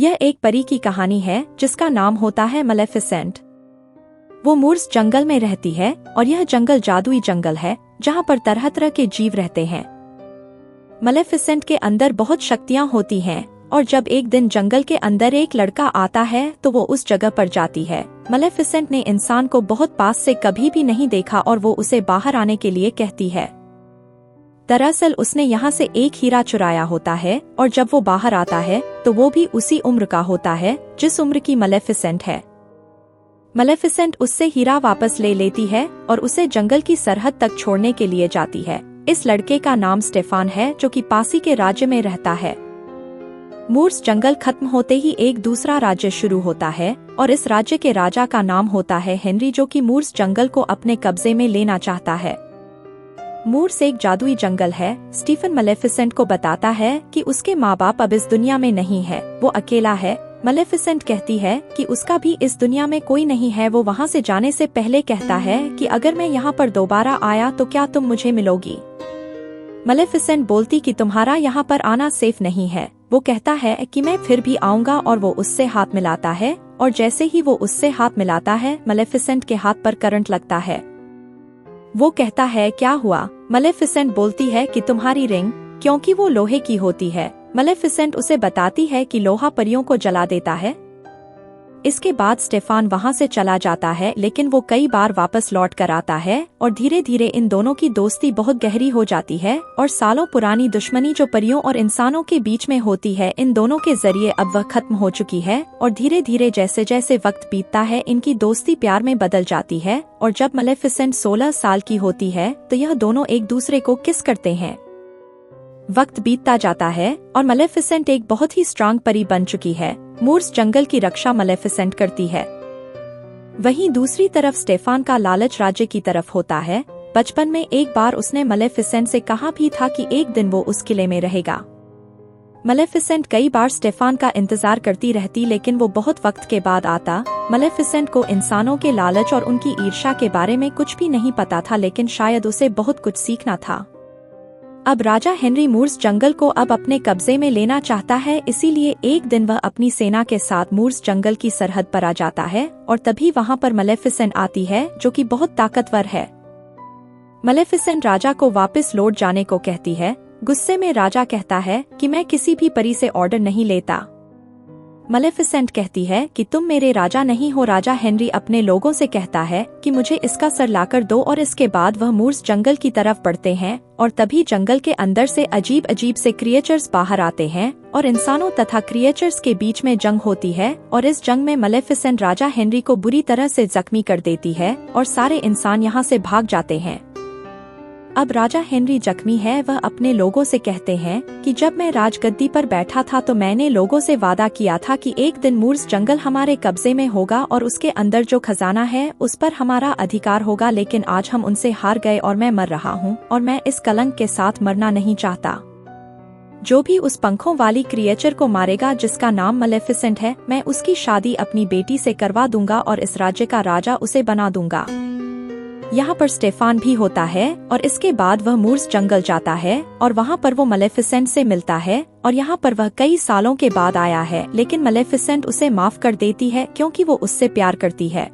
यह एक परी की कहानी है जिसका नाम होता है मलेफिसेंट। वो मूर्स जंगल में रहती है और यह जंगल जादुई जंगल है जहाँ पर तरह तरह के जीव रहते हैं। मलेफिसेंट के अंदर बहुत शक्तियाँ होती हैं और जब एक दिन जंगल के अंदर एक लड़का आता है तो वो उस जगह पर जाती है। मलेफिसेंट ने इंसान को बहुत पास से कभी भी नहीं देखा और वो उसे बाहर आने के लिए कहती है। दरअसल उसने यहाँ से एक हीरा चुराया होता है और जब वो बाहर आता है तो वो भी उसी उम्र का होता है जिस उम्र की मलेफिसेंट है। मलेफिसेंट उससे हीरा वापस ले लेती है और उसे जंगल की सरहद तक छोड़ने के लिए जाती है। इस लड़के का नाम स्टेफान है जो कि पासी के राज्य में रहता है। मूर्स जंगल खत्म होते ही एक दूसरा राज्य शुरू होता है और इस राज्य के राजा का नाम होता है हेनरी, जो कि मूर्स जंगल को अपने कब्जे में लेना चाहता है। मूर्स एक जादुई जंगल है। स्टीफन मलेफिसेंट को बताता है कि उसके माँ बाप अब इस दुनिया में नहीं है, वो अकेला है। मलेफिसेंट कहती है कि उसका भी इस दुनिया में कोई नहीं है। वो वहाँ से जाने से पहले कहता है कि अगर मैं यहाँ पर दोबारा आया तो क्या तुम मुझे मिलोगी। मलेफिसेंट बोलती कि तुम्हारा यहाँ पर आना सेफ नहीं है। वो कहता है कि मैं फिर भी आऊँगा और वो उससे हाथ मिलाता है और जैसे ही वो उससे हाथ मिलाता है मलेफिसेंट के हाथ पर करंट लगता है। वो कहता है क्या हुआ। मलेफिसेंट बोलती है कि तुम्हारी रिंग, क्योंकि वो लोहे की होती है। मलेफिसेंट उसे बताती है कि लोहा परियों को जला देता है। इसके बाद स्टेफान वहाँ से चला जाता है लेकिन वो कई बार वापस लौट कर आता है और धीरे धीरे इन दोनों की दोस्ती बहुत गहरी हो जाती है और सालों पुरानी दुश्मनी जो परियों और इंसानों के बीच में होती है इन दोनों के जरिए अब वह खत्म हो चुकी है। और धीरे धीरे जैसे जैसे वक्त बीतता है इनकी दोस्ती प्यार में बदल जाती है और जब मलेफिसेंट 16 साल की होती है तो यह दोनों एक दूसरे को किस करते हैं। वक्त बीतता जाता है और मलेफिसेंट एक बहुत ही स्ट्रांग परी बन चुकी है। मूर्स जंगल की रक्षा मलेफिसेंट करती है। वहीं दूसरी तरफ स्टेफान का लालच राज्य की तरफ होता है। बचपन में एक बार उसने मलेफिसेंट से कहा भी था कि एक दिन वो उस किले में रहेगा। मलेफिसेंट कई बार स्टेफान का इंतजार करती रहती लेकिन वो बहुत वक्त के बाद आता। मलेफिसेंट को इंसानों के लालच और उनकी ईर्ष्या के बारे में कुछ भी नहीं पता था, लेकिन शायद उसे बहुत कुछ सीखना था। अब राजा हेनरी मूर्स जंगल को अब अपने कब्जे में लेना चाहता है, इसीलिए एक दिन वह अपनी सेना के साथ मूर्स जंगल की सरहद पर आ जाता है और तभी वहां पर मलेफिसेंट आती है जो कि बहुत ताकतवर है। मलेफिसेंट राजा को वापस लौट जाने को कहती है। गुस्से में राजा कहता है कि मैं किसी भी परी से ऑर्डर नहीं लेता। मलेफिसेंट कहती है कि तुम मेरे राजा नहीं हो। राजा हेनरी अपने लोगों से कहता है कि मुझे इसका सर लाकर दो और इसके बाद वह मूर्स जंगल की तरफ बढ़ते हैं और तभी जंगल के अंदर से अजीब अजीब से क्रिएचर्स बाहर आते हैं और इंसानों तथा क्रिएचर्स के बीच में जंग होती है और इस जंग में मलेफिसेंट राजा हेनरी को बुरी तरह से जख्मी कर देती है और सारे इंसान यहाँ से भाग जाते हैं। अब राजा हेनरी जख्मी है। वह अपने लोगों से कहते हैं कि जब मैं राजगद्दी पर बैठा था तो मैंने लोगों से वादा किया था कि एक दिन मूर्स जंगल हमारे कब्जे में होगा और उसके अंदर जो खजाना है उस पर हमारा अधिकार होगा, लेकिन आज हम उनसे हार गए और मैं मर रहा हूँ और मैं इस कलंक के साथ मरना नहीं चाहता। जो भी उस पंखों वाली क्रिएचर को मारेगा जिसका नाम मलेफिसेंट है, मैं उसकी शादी अपनी बेटी से करवा दूंगा और इस राज्य का राजा उसे बना दूंगा। यहाँ पर स्टेफान भी होता है और इसके बाद वह मूर्स जंगल जाता है और वहाँ पर वो मलेफिसेंट से मिलता है और यहाँ पर वह कई सालों के बाद आया है, लेकिन मलेफिसेंट उसे माफ कर देती है क्योंकि वो उससे प्यार करती है।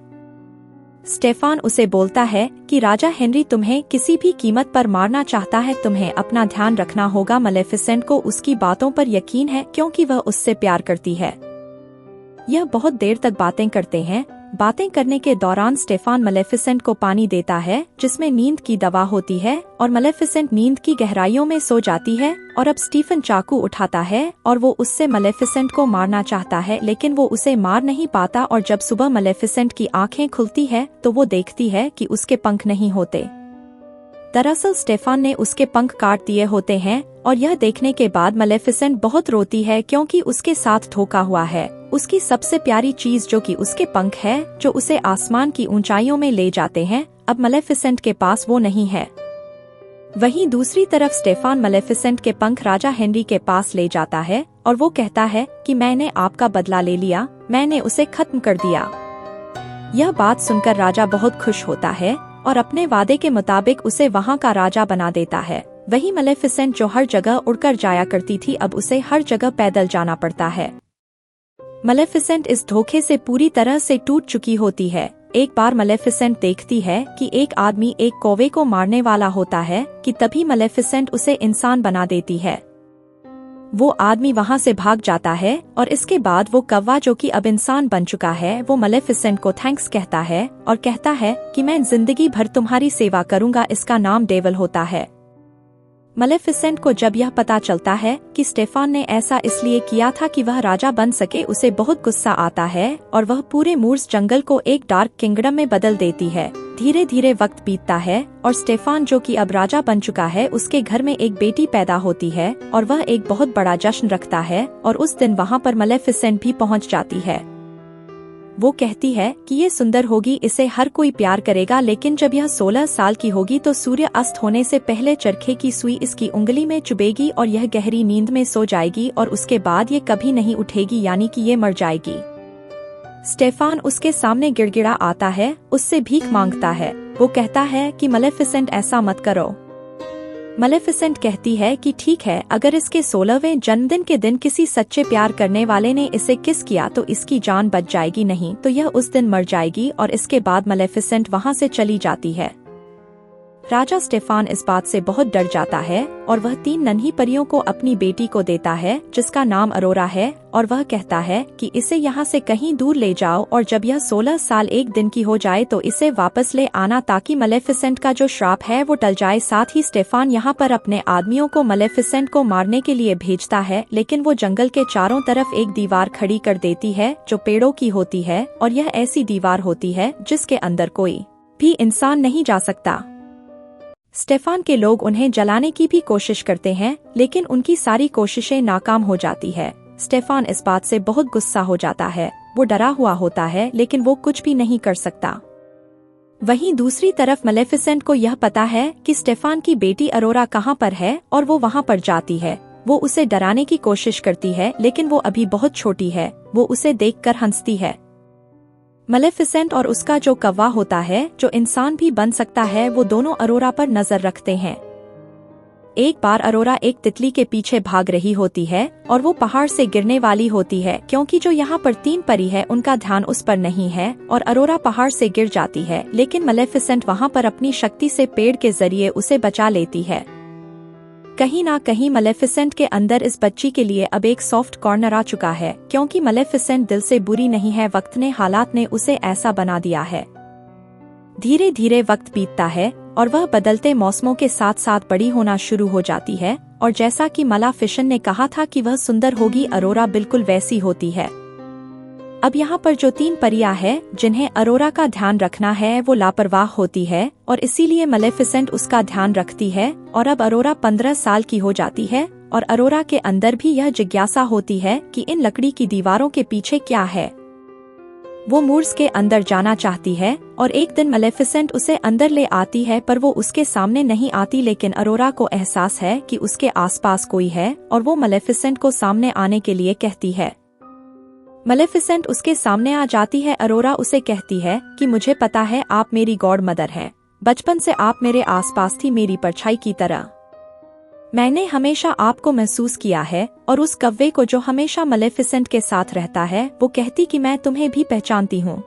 स्टेफान उसे बोलता है कि राजा हेनरी तुम्हें किसी भी कीमत पर मारना चाहता है, तुम्हें अपना ध्यान रखना होगा। मलेफिसेंट को उसकी बातों पर यकीन है क्योंकि वह उससे प्यार करती है। यह बहुत देर तक बातें करते हैं। बातें करने के दौरान स्टेफान मलेफिसेंट को पानी देता है जिसमें नींद की दवा होती है और मलेफिसेंट नींद की गहराइयों में सो जाती है। और अब स्टीफन चाकू उठाता है और वो उससे मलेफिसेंट को मारना चाहता है, लेकिन वो उसे मार नहीं पाता और जब सुबह मलेफिसेंट की आंखें खुलती है तो वो देखती है कि उसके पंख नहीं होते। दरअसल स्टेफान ने उसके पंख काट दिए होते हैं और यह देखने के बाद मलेफिसेंट बहुत रोती है क्योंकि उसके साथ धोखा हुआ है। उसकी सबसे प्यारी चीज जो कि उसके पंख है, जो उसे आसमान की ऊंचाइयों में ले जाते हैं, अब मलेफिसेंट के पास वो नहीं है। वहीं दूसरी तरफ स्टेफान मलेफिसेंट के पंख राजा हेनरी के पास ले जाता है और वो कहता है कि मैंने आपका बदला ले लिया, मैंने उसे खत्म कर दिया। यह बात सुनकर राजा बहुत खुश होता है और अपने वादे के मुताबिक उसे वहाँ का राजा बना देता है। वही मलेफिसेंट जो हर जगह उड़कर जाया करती थी अब उसे हर जगह पैदल जाना पड़ता है। मलेफिसेंट इस धोखे से पूरी तरह से टूट चुकी होती है। एक बार मलेफिसेंट देखती है कि एक आदमी एक कौवे को मारने वाला होता है कि तभी मलेफिसेंट उसे इंसान बना देती है। वो आदमी वहां से भाग जाता है और इसके बाद वो कौवा जो कि अब इंसान बन चुका है वो मलेफिसेंट को थैंक्स कहता है और कहता है कि मैं जिंदगी भर तुम्हारी सेवा करूंगा। इसका नाम डेविल होता है। मलेफिसेंट को जब यह पता चलता है कि स्टेफान ने ऐसा इसलिए किया था कि वह राजा बन सके, उसे बहुत गुस्सा आता है और वह पूरे मूर्स जंगल को एक डार्क किंगडम में बदल देती है। धीरे धीरे वक्त बीतता है और स्टेफान जो कि अब राजा बन चुका है उसके घर में एक बेटी पैदा होती है और वह एक बहुत बड़ा जश्न रखता है और उस दिन वहां पर मलेफिसेंट भी पहुंच जाती है। वो कहती है कि ये सुंदर होगी, इसे हर कोई प्यार करेगा, लेकिन जब यह 16 साल की होगी तो सूर्य अस्त होने से पहले चरखे की सुई इसकी उंगली में चुभेगी और यह गहरी नींद में सो जाएगी और उसके बाद ये कभी नहीं उठेगी, यानी कि ये मर जाएगी। स्टेफान उसके सामने गिड़गिड़ा आता है, उससे भीख मांगता है। वो कहता है कि मलेफिसेंट ऐसा मत करो। मलेफिसेंट कहती है कि ठीक है, अगर इसके 16वें जन्मदिन के दिन किसी सच्चे प्यार करने वाले ने इसे किस किया तो इसकी जान बच जाएगी, नहीं तो यह उस दिन मर जाएगी। और इसके बाद मलेफिसेंट वहां से चली जाती है। राजा स्टेफान इस बात से बहुत डर जाता है और वह 3 नन्ही परियों को अपनी बेटी को देता है जिसका नाम अरोरा है और वह कहता है कि इसे यहाँ से कहीं दूर ले जाओ और जब यह 16 साल 1 दिन की हो जाए तो इसे वापस ले आना ताकि मलेफिसेंट का जो श्राप है वो टल जाए। साथ ही स्टेफान यहाँ पर अपने आदमियों को मलेफिसेंट को मारने के लिए भेजता है, लेकिन वो जंगल के चारों तरफ एक दीवार खड़ी कर देती है जो पेड़ों की होती है और यह ऐसी दीवार होती है जिसके अंदर कोई भी इंसान नहीं जा सकता। स्टेफान के लोग उन्हें जलाने की भी कोशिश करते हैं, लेकिन उनकी सारी कोशिशें नाकाम हो जाती है। स्टेफान इस बात से बहुत गुस्सा हो जाता है। वो डरा हुआ होता है लेकिन वो कुछ भी नहीं कर सकता। वहीं दूसरी तरफ मलेफिसेंट को यह पता है कि स्टेफान की बेटी अरोरा कहाँ पर है और वो वहाँ पर जाती है। वो उसे डराने की कोशिश करती है लेकिन वो अभी बहुत छोटी है। वो उसे देखकर हंसती है। मलेफिसेंट और उसका जो कौवा होता है जो इंसान भी बन सकता है वो दोनों अरोरा पर नजर रखते हैं। एक बार अरोरा एक तितली के पीछे भाग रही होती है और वो पहाड़ से गिरने वाली होती है, क्योंकि जो यहाँ पर 3 परी है उनका ध्यान उस पर नहीं है और अरोरा पहाड़ से गिर जाती है, लेकिन मलेफिसेंट वहाँ पर अपनी शक्ति से पेड़ के जरिए उसे बचा लेती है। कहीं ना कहीं मलेफिसेंट के अंदर इस बच्ची के लिए अब एक सॉफ्ट कॉर्नर आ चुका है, क्योंकि मलेफिसेंट दिल से बुरी नहीं है, वक्त ने हालात ने उसे ऐसा बना दिया है। धीरे धीरे वक्त बीतता है और वह बदलते मौसमों के साथ साथ बड़ी होना शुरू हो जाती है और जैसा कि मलेफिसेंट ने कहा था कि वह सुंदर होगी, अरोरा बिल्कुल वैसी होती है। अब यहाँ पर जो 3 परियां हैं जिन्हें अरोरा का ध्यान रखना है वो लापरवाह होती है और इसीलिए मलेफिसेंट उसका ध्यान रखती है और अब अरोरा 15 साल की हो जाती है और अरोरा के अंदर भी यह जिज्ञासा होती है कि इन लकड़ी की दीवारों के पीछे क्या है। वो मूर्स के अंदर जाना चाहती है और एक दिन मलेफिसेंट उसे अंदर ले आती है, पर वो उसके सामने नहीं आती, लेकिन अरोरा को एहसास है कि उसके आसपास कोई है और वो मलेफिसेंट को सामने आने के लिए कहती है। मलेफिसेंट उसके सामने आ जाती है। अरोरा उसे कहती है कि मुझे पता है आप मेरी गॉड मदर हैं। बचपन से आप मेरे आसपास थी, मेरी परछाई की तरह। मैंने हमेशा आपको महसूस किया है और उस कौवे को जो हमेशा मलेफिसेंट के साथ रहता है वो कहती कि मैं तुम्हें भी पहचानती हूँ।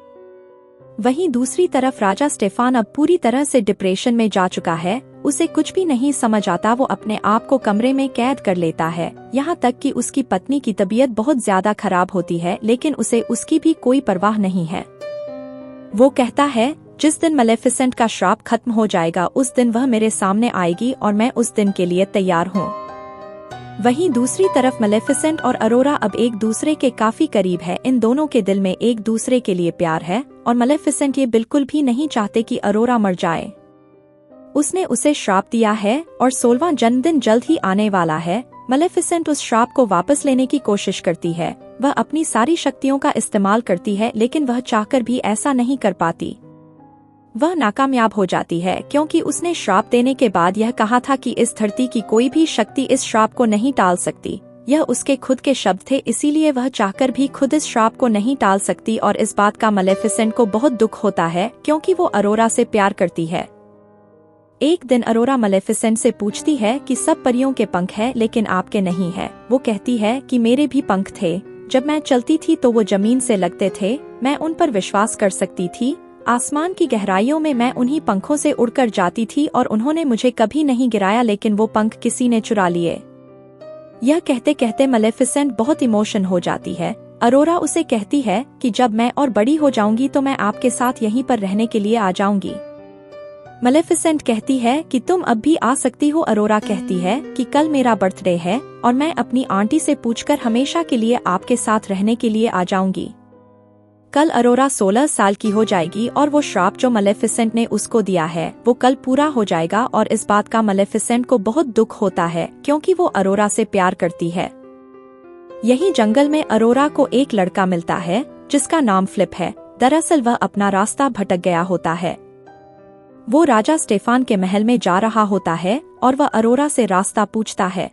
वहीं दूसरी तरफ राजा स्टेफान अब पूरी तरह से डिप्रेशन में जा चुका है। उसे कुछ भी नहीं समझ आता। वो अपने आप को कमरे में कैद कर लेता है, यहाँ तक कि उसकी पत्नी की तबीयत बहुत ज्यादा खराब होती है, लेकिन उसे उसकी भी कोई परवाह नहीं है। वो कहता है जिस दिन मलेफिसेंट का श्राप खत्म हो जाएगा उस दिन वह मेरे सामने आएगी और मैं उस दिन के लिए तैयार हूँ। वहीं दूसरी तरफ मलेफिसेंट और अरोरा अब एक दूसरे के काफी करीब है। इन दोनों के दिल में एक दूसरे के लिए प्यार है और मलेफिसेंट ये बिल्कुल भी नहीं चाहते कि अरोरा मर जाए। उसने उसे श्राप दिया है और 16वां जन्मदिन जल्द ही आने वाला है। मलेफिसेंट उस श्राप को वापस लेने की कोशिश करती है। वह अपनी सारी शक्तियों का इस्तेमाल करती है, लेकिन वह चाहकर भी ऐसा नहीं कर पाती। वह नाकामयाब हो जाती है क्योंकि उसने श्राप देने के बाद यह कहा था कि इस धरती की कोई भी शक्ति इस श्राप को नहीं टाल सकती। यह उसके खुद के शब्द थे, इसीलिए वह चाहकर भी खुद इस श्राप को नहीं टाल सकती और इस बात का मलेफिसेंट को बहुत दुख होता है क्योंकि वो अरोरा से प्यार करती है। एक दिन अरोरा मलेफिसेंट से पूछती है कि सब परियों के पंख हैं लेकिन आपके नहीं है। वो कहती है कि मेरे भी पंख थे, जब मैं चलती थी तो वो जमीन से लगते थे, मैं उन पर विश्वास कर सकती थी। आसमान की गहराइयों में मैं उन्हीं पंखों से उड़कर जाती थी और उन्होंने मुझे कभी नहीं गिराया, लेकिन वो पंख किसी ने चुरा लिए। यह कहते कहते मलेफिसेंट बहुत इमोशन हो जाती है। अरोरा उसे कहती है कि जब मैं और बड़ी हो जाऊंगी तो मैं आपके साथ यहीं पर रहने के लिए आ जाऊंगी। मलेफिसेंट कहती है कि तुम अब भी आ सकती हो। अरोरा कहती है कि कल मेरा बर्थडे है और मैं अपनी आंटी से पूछकर हमेशा के लिए आपके साथ रहने के लिए आ जाऊंगी। कल अरोरा 16 साल की हो जाएगी और वो श्राप जो मलेफिसेंट ने उसको दिया है वो कल पूरा हो जाएगा, और इस बात का मलेफिसेंट को बहुत दुख होता है क्योंकि वो अरोरा से प्यार करती है। यही जंगल में अरोरा को एक लड़का मिलता है जिसका नाम फ्लिप है। दरअसल वह अपना रास्ता भटक गया होता है। वो राजा स्टेफान के महल में जा रहा होता है और वह अरोरा से रास्ता पूछता है।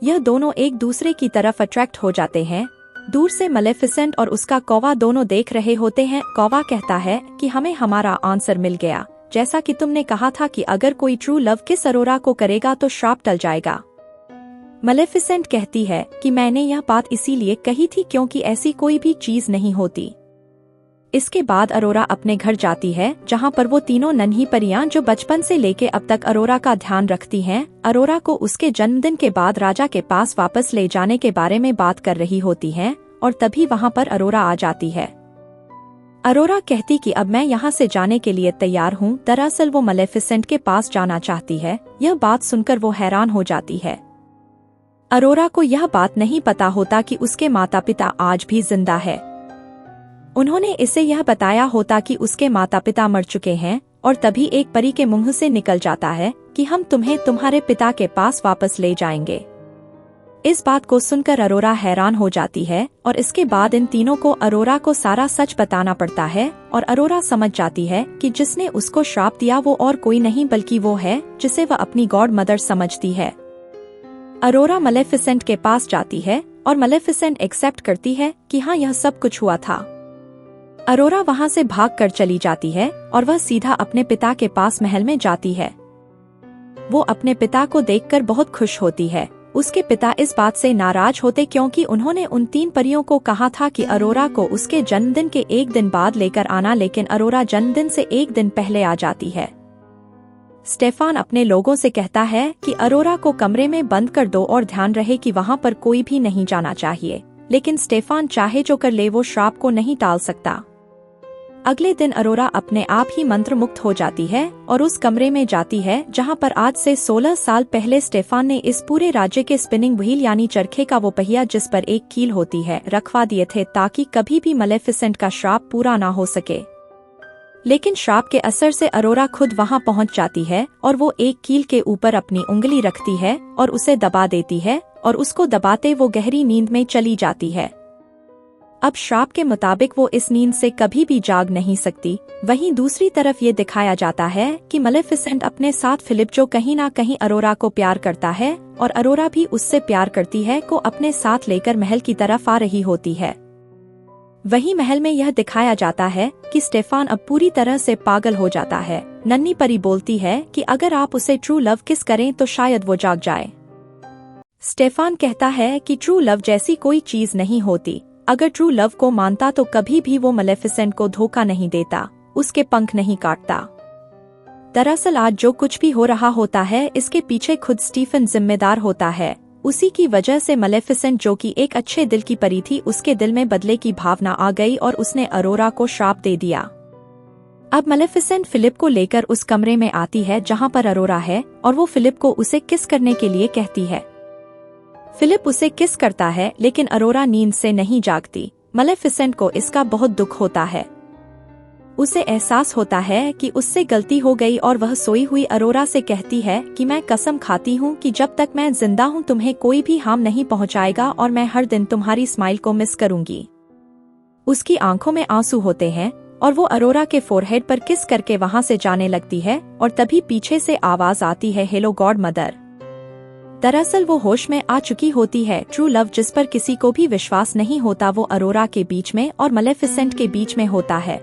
यह दोनों एक दूसरे की तरफ अट्रैक्ट हो जाते हैं। दूर से मलेफिसेंट और उसका कौवा दोनों देख रहे होते हैं। कौवा कहता है कि हमें हमारा आंसर मिल गया। जैसा कि तुमने कहा था कि अगर कोई ट्रू लव किस अरोरा को करेगा तो श्राप टल जाएगा। मलेफिसेंट कहती है कि मैंने यह बात इसीलिए कही थी क्योंकि ऐसी कोई भी चीज नहीं होती। इसके बाद अरोरा अपने घर जाती है जहां पर वो तीनों नन्ही परियां जो बचपन से लेके अब तक अरोरा का ध्यान रखती हैं, अरोरा को उसके जन्मदिन के बाद राजा के पास वापस ले जाने के बारे में बात कर रही होती हैं, और तभी वहां पर अरोरा आ जाती है। अरोरा कहती कि अब मैं यहाँ से जाने के लिए तैयार हूँ। दरअसल वो मलेफिसेंट के पास जाना चाहती है। यह बात सुनकर वो हैरान हो जाती है। अरोरा को यह बात नहीं पता होता कि उसके माता पिता आज भी जिंदा है। उन्होंने इसे यह बताया होता कि उसके माता पिता मर चुके हैं, और तभी एक परी के मुंह से निकल जाता है कि हम तुम्हें तुम्हारे पिता के पास वापस ले जाएंगे। इस बात को सुनकर अरोरा हैरान हो जाती है, और इसके बाद इन तीनों को अरोरा को सारा सच बताना पड़ता है, और अरोरा समझ जाती है कि जिसने उसको श्राप दिया वो और कोई नहीं बल्कि वो है जिसे वह अपनी गॉड मदर समझती है। अरोरा मलेफिसेंट के पास जाती है और मलेफिसेंट एक्सेप्ट करती है कि हाँ यह सब कुछ हुआ था। अरोरा वहां से भागकर चली जाती है और वह सीधा अपने पिता के पास महल में जाती है। वो अपने पिता को देखकर बहुत खुश होती है। उसके पिता इस बात से नाराज होते क्योंकि उन्होंने उन तीन परियों को कहा था कि अरोरा को उसके जन्मदिन के एक दिन बाद लेकर आना, लेकिन अरोरा जन्मदिन से एक दिन पहले आ जाती है। स्टेफान अपने लोगों से कहता है कि अरोरा को कमरे में बंद कर दो और ध्यान रहे कि वहां पर कोई भी नहीं जाना चाहिए, लेकिन स्टेफान चाहे जो कर ले वो श्राप को नहीं टाल सकता। अगले दिन अरोरा अपने आप ही मंत्र मुक्त हो जाती है और उस कमरे में जाती है जहां पर आज से 16 साल पहले स्टेफान ने इस पूरे राज्य के स्पिनिंग व्हील यानी चरखे का वो पहिया जिस पर एक कील होती है रखवा दिए थे, ताकि कभी भी मलेफिसेंट का श्राप पूरा ना हो सके। लेकिन श्राप के असर से अरोरा खुद वहां पहुंच जाती है और वो एक कील के ऊपर अपनी उंगली रखती है और उसे दबा देती है, और उसको दबाते वो गहरी नींद में चली जाती है। अब श्राप के मुताबिक वो इस नींद से कभी भी जाग नहीं सकती। वहीं दूसरी तरफ ये दिखाया जाता है कि मलेफिसेंट अपने साथ फिलिप जो कहीं ना कहीं अरोरा को प्यार करता है और अरोरा भी उससे प्यार करती है, को अपने साथ लेकर महल की तरफ आ रही होती है। वहीं महल में यह दिखाया जाता है कि स्टेफान अब पूरी तरह से पागल हो जाता है। नन्ही परी बोलती है कि अगर आप उसे ट्रू लव किस करें तो शायद वो जाग जाए। स्टेफान कहता है कि ट्रू लव जैसी कोई चीज नहीं होती। अगर ट्रू लव को मानता तो कभी भी वो मलेफिसेंट को धोखा नहीं देता, उसके पंख नहीं काटता। दरअसल आज जो कुछ भी हो रहा होता है इसके पीछे खुद स्टीफन जिम्मेदार होता है। उसी की वजह से मलेफिसेंट जो कि एक अच्छे दिल की परी थी, उसके दिल में बदले की भावना आ गई और उसने अरोरा को श्राप दे दिया। अब मलेफिसेंट फिलिप को लेकर उस कमरे में आती है जहां पर अरोरा है, और वो फिलिप को उसे किस करने के लिए कहती है। फिलिप उसे किस करता है, लेकिन अरोरा नींद से नहीं जागती। मलेफिसेंट को इसका बहुत दुख होता है। उसे एहसास होता है कि उससे गलती हो गई और वह सोई हुई अरोरा से कहती है कि मैं कसम खाती हूँ कि जब तक मैं जिंदा हूँ तुम्हें कोई भी हार्म नहीं पहुँचाएगा और मैं हर दिन तुम्हारी स्माइल को मिस करूंगी। उसकी आंखों में आंसू होते हैं और वो अरोरा के फोरहेड पर किस करके वहां से जाने लगती है, और तभी पीछे से आवाज आती है, हेलो गॉड मदर। दरअसल वो होश में आ चुकी होती है। ट्रू लव जिस पर किसी को भी विश्वास नहीं होता वो अरोरा के बीच में और मलेफिसेंट के बीच में होता है।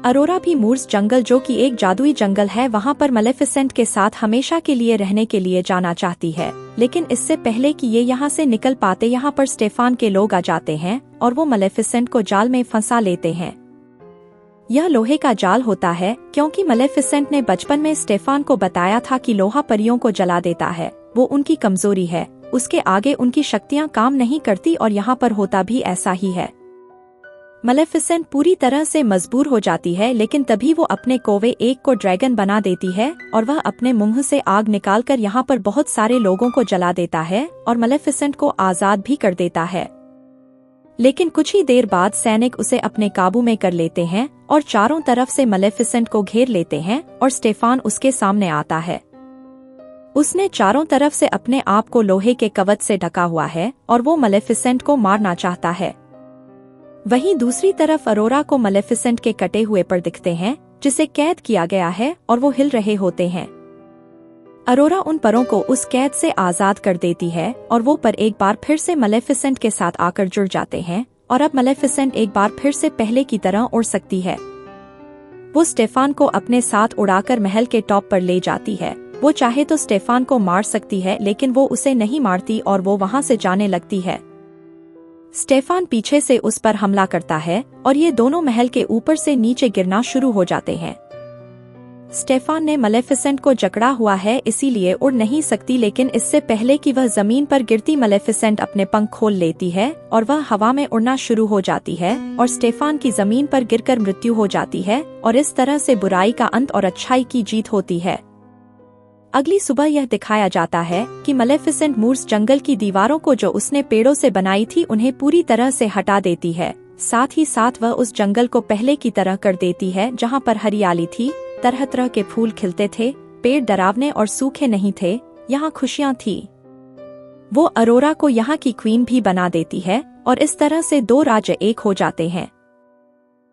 अरोरा भी मूर्स जंगल, जो कि एक जादुई जंगल है, वहाँ पर मलेफिसेंट के साथ हमेशा के लिए रहने के लिए जाना चाहती है। लेकिन इससे पहले कि ये यहाँ से निकल पाते, यहाँ पर स्टेफान के लोग आ जाते हैं और वो मलेफिसेंट को जाल में फंसा लेते हैं। यह लोहे का जाल होता है क्योंकि मलेफिसेंट ने बचपन में स्टेफान को बताया था कि लोहा परियों को जला देता है, वो उनकी कमजोरी है, उसके आगे उनकी शक्तियाँ काम नहीं करती, और यहाँ पर होता भी ऐसा ही है। मलेफिसेंट पूरी तरह से मजबूर हो जाती है, लेकिन तभी वो अपने कोवे एक को ड्रैगन बना देती है और वह अपने मुंह से आग निकालकर यहाँ पर बहुत सारे लोगों को जला देता है और मलेफिसेंट को आजाद भी कर देता है। लेकिन कुछ ही देर बाद सैनिक उसे अपने काबू में कर लेते हैं और चारों तरफ से मलेफिसेंट को घेर लेते हैं और स्टेफान उसके सामने आता है। उसने चारों तरफ से अपने आप को लोहे के कवच से ढका हुआ है और वो मलेफिसेंट को मारना चाहता है। वहीं दूसरी तरफ अरोरा को मलेफिसेंट के कटे हुए पर दिखते हैं जिसे कैद किया गया है और वो हिल रहे होते हैं। अरोरा उन परों को उस कैद से आजाद कर देती है और वो पर एक बार फिर से मलेफिसेंट के साथ आकर जुड़ जाते हैं और अब मलेफिसेंट एक बार फिर से पहले की तरह उड़ सकती है। वो स्टेफान को अपने साथ उड़ाकर महल के टॉप पर ले जाती है। वो चाहे तो स्टेफान को मार सकती है, लेकिन वो उसे नहीं मारती और वो वहां से जाने लगती है। स्टेफान पीछे से उस पर हमला करता है और ये दोनों महल के ऊपर से नीचे गिरना शुरू हो जाते हैं। स्टेफान ने मलेफिसेंट को जकड़ा हुआ है, इसीलिए उड़ नहीं सकती, लेकिन इससे पहले कि वह जमीन पर गिरती मलेफिसेंट अपने पंख खोल लेती है और वह हवा में उड़ना शुरू हो जाती है और स्टेफान की जमीन पर गिरकर मृत्यु हो जाती है और इस तरह से बुराई का अंत और अच्छाई की जीत होती है। अगली सुबह यह दिखाया जाता है कि मलेफिसेंट मूर्स जंगल की दीवारों को जो उसने पेड़ों से बनाई थी उन्हें पूरी तरह से हटा देती है। साथ ही साथ वह उस जंगल को पहले की तरह कर देती है, जहां पर हरियाली थी, तरह तरह के फूल खिलते थे, पेड़ डरावने और सूखे नहीं थे, यहाँ खुशियाँ थी। वो अरोरा को यहाँ की क्वीन भी बना देती है और इस तरह से दो राज्य एक हो जाते हैं।